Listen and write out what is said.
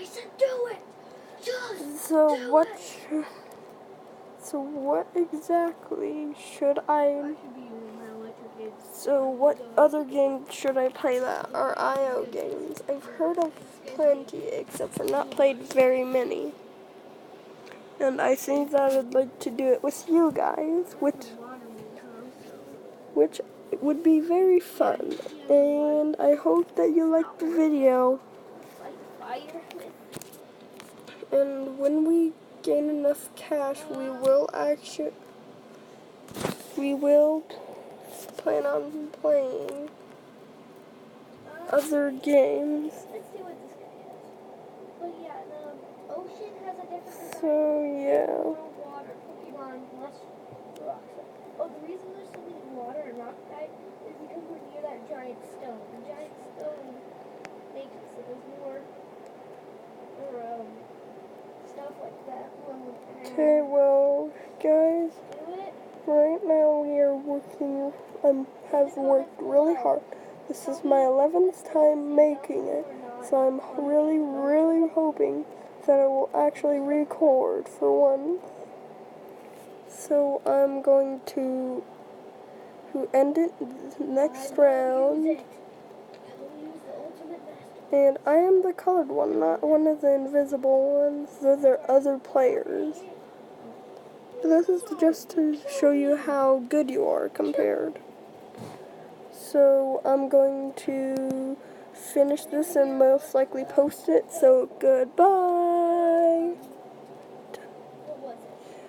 I said do it. Just So do what? it. So what exactly should I? should be using my electric kids. So what other games should I play that are IO games? I've heard of plenty, except for not played very many. And I think that I'd like to do it with you guys, which would be very fun. And I hope that you like the video. And when we gain enough cash, we will plan on playing other games. Let's see what this guy has. But yeah, the ocean has a different design. So yeah. More water, Pokemon, less rocks. Oh, the reason there's so many water and rock type is because we're near that giant stone. The giant stone makes it so there's more stuff like that. Okay, well, guys, Do it. right now we are working, have worked really hard. This is my 11th time making it, so I'm really, really hoping that I will actually record for once. So I'm going to end it next round. And I am the colored one, not one of the invisible ones. Those are other players. This is just to show you how good you are compared. So I'm going to finish this and most likely post it. So goodbye.